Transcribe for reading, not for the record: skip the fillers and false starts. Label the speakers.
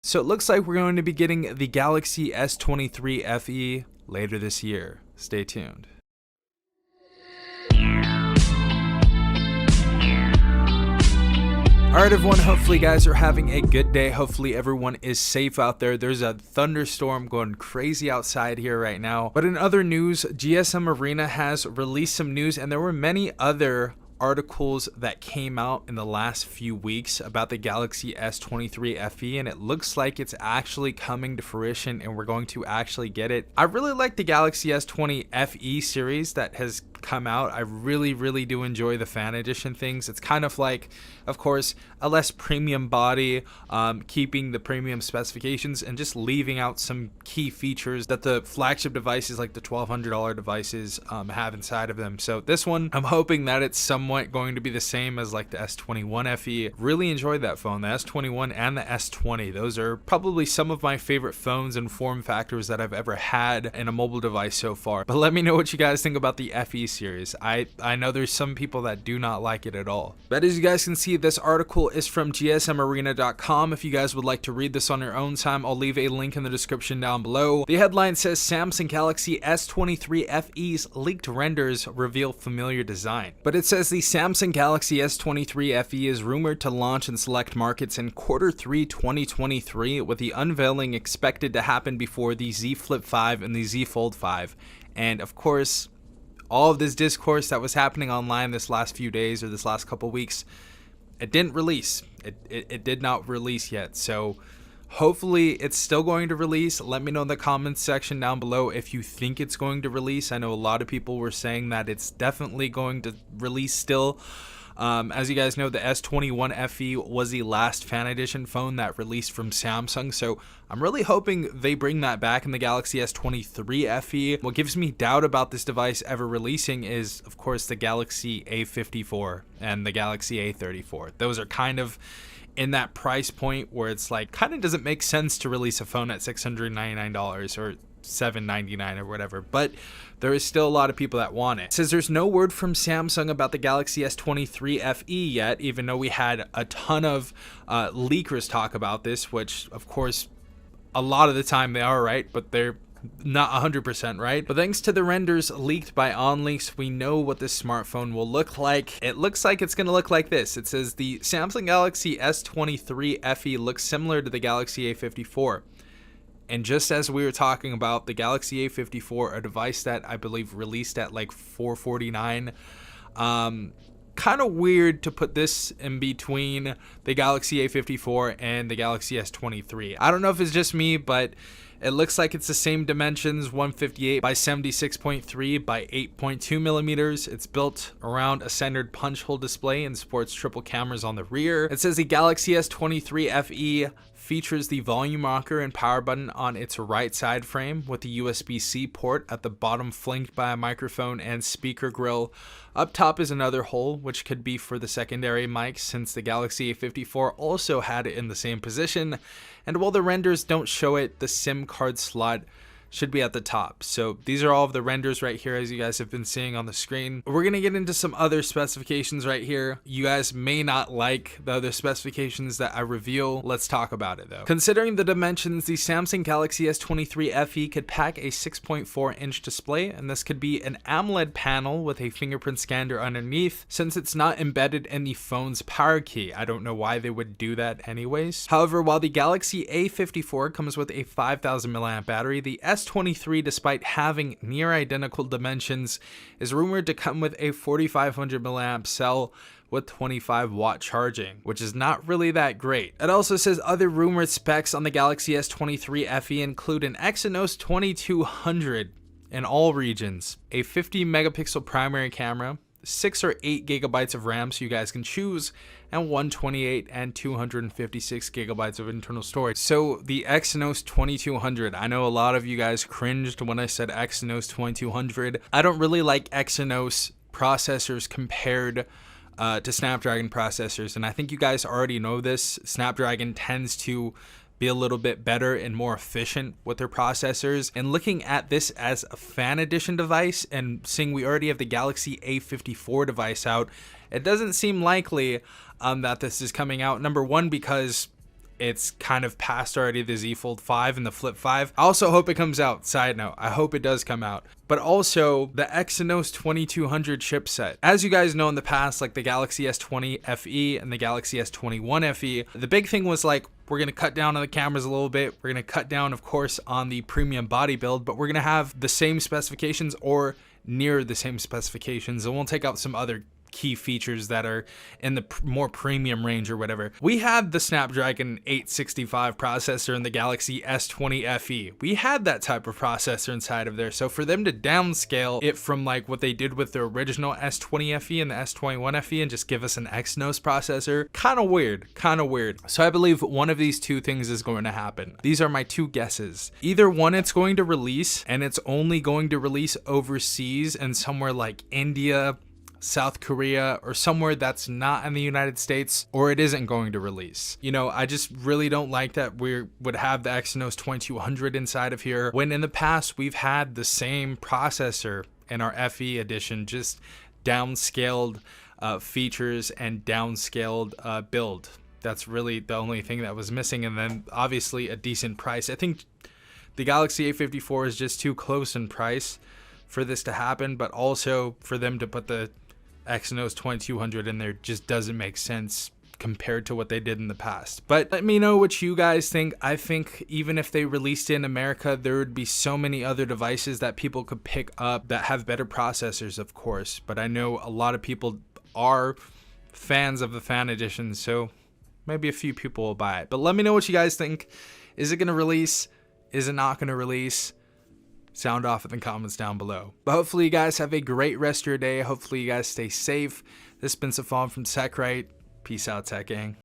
Speaker 1: So it looks like we're going to be getting the Galaxy S23 FE later this year. Stay tuned. Alright everyone, hopefully you guys are having a good day. Hopefully everyone is safe out there. There's a thunderstorm going crazy outside here right now. But in other news, GSM Arena has released some news, and there were many other articles that came out in the last few weeks about the Galaxy S23 FE, and it looks like it's actually coming to fruition and we're going to actually get it. I really like the Galaxy S20 FE series that has come out. I really do enjoy the fan edition things. It's kind of like, of course, a less premium body, keeping the premium specifications and just leaving out some key features that the flagship devices like the $1,200 devices have inside of them. So this one, I'm hoping that it's somewhat going to be the same as like the S21 FE. Really enjoyed that phone, the S21 and the S20. Those are probably some of my favorite phones and form factors that I've ever had in a mobile device so far. But let me know what you guys think about the FE series. I know there's some people that do not like it at all. But as you guys can see, this article is from gsmarena.com. If you guys would like to read this on your own time, I'll leave a link in the description down below. The headline says Samsung Galaxy S23 FE's leaked renders reveal familiar design. But it says the Samsung Galaxy S23 FE is rumored to launch in select markets in Q3 2023, with the unveiling expected to happen before the Z Flip 5 and the Z Fold 5. And of course, all of this discourse that was happening online this last few days or this last couple weeks, it didn't release. It did not release yet. So hopefully it's still going to release. Let me know in the comments section down below if you think it's going to release. I know a lot of people were saying that it's definitely going to release still. As you guys know, the S21 FE was the last fan edition phone that released from Samsung, so I'm really hoping they bring that back in the Galaxy S23 FE. What gives me doubt about this device ever releasing is, of course, the Galaxy A54 and the Galaxy A34. Those are kind of in that price point where it's like kind of doesn't make sense to release a phone at $699 or $799 or whatever, but there is still a lot of people that want it. It says there's no word from Samsung about the Galaxy S23 FE yet, even though we had a ton of leakers talk about this, which of course a lot of the time they are right, but they're not 100% right. But thanks to the renders leaked by OnLeaks, we know what this smartphone will look like. It looks like it's going to look like this. It says the Samsung Galaxy S23 FE looks similar to the Galaxy A54. And just as we were talking about the Galaxy A54, a device that I believe released at like $449, kind of weird to put this in between the Galaxy A54 and the Galaxy S23. I don't know if it's just me, but it looks like it's the same dimensions, 158 by 76.3 by 8.2 millimeters. It's built around a centered punch hole display and sports triple cameras on the rear. It says the Galaxy S23 FE features the volume rocker and power button on its right side frame, with the USB-C port at the bottom flanked by a microphone and speaker grill. Up top is another hole, which could be for the secondary mic, since the Galaxy A54 also had it in the same position. And while the renders don't show it, the SIM card slot should be at the top. So these are all of the renders right here, as you guys have been seeing on the screen. We're gonna get into some other specifications right here. You guys may not like the other specifications that I reveal. Let's talk about it though. Considering the dimensions, the Samsung Galaxy S23 FE could pack a 6.4-inch display, and this could be an AMOLED panel with a fingerprint scanner underneath, since it's not embedded in the phone's power key. I don't know why they would do that anyways. However, while the Galaxy A54 comes with a 5,000 mAh battery, the S23, despite having near identical dimensions, is rumored to come with a 4,500 mAh cell with 25 watt charging, which is not really that great. It also says other rumored specs on the Galaxy S23 FE include an Exynos 2200 in all regions, a 50 megapixel primary camera, 6 or 8 gigabytes of RAM, so you guys can choose, and 128 and 256 gigabytes of internal storage. So the Exynos 2200, I know a lot of you guys cringed when I said Exynos 2200. I don't really like Exynos processors compared to Snapdragon processors, and I think you guys already know this. Snapdragon tends to be a little bit better and more efficient with their processors. And looking at this as a fan edition device and seeing we already have the Galaxy A54 device out, it doesn't seem likely that this is coming out. Number one, because it's kind of past already the Z Fold 5 and the Flip 5. I also hope it comes out. Side note, I hope it does come out. But also the Exynos 2200 chipset. As you guys know, in the past, like the Galaxy S20 FE and the Galaxy S21 FE, the big thing was like, we're going to cut down on the cameras a little bit. We're going to cut down, of course, on the premium body build, but we're going to have the same specifications or near the same specifications, and we'll take out some other key features that are in the more premium range or whatever. We had the Snapdragon 865 processor in the Galaxy S20 FE. We had that type of processor inside of there. So for them to downscale it from like what they did with the original S20 FE and the S21 FE and just give us an Exynos processor, kind of weird. So I believe one of these two things is going to happen. These are my two guesses. Either one, it's going to release and it's only going to release overseas and somewhere like India, South Korea, or somewhere that's not in the United States, or it isn't going to release. You know, I just really don't like that we would have the Exynos 2200 inside of here, when in the past we've had the same processor in our FE edition, just downscaled features and downscaled build. That's really the only thing that was missing, and then obviously a decent price. I think the Galaxy A54 is just too close in price for this to happen, but also for them to put the Exynos 2200 in there just doesn't make sense compared to what they did in the past. But let me know what you guys think. I think even if they released it in America, there would be so many other devices that people could pick up that have better processors, of course. But I know a lot of people are fans of the fan edition, so maybe a few people will buy it. But let me know what you guys think. Is it going to release? Is it not going to release? Sound off in the comments down below. But hopefully you guys have a great rest of your day. Hopefully you guys stay safe. This has been Safon from TechRight. Peace out, Tech Gang.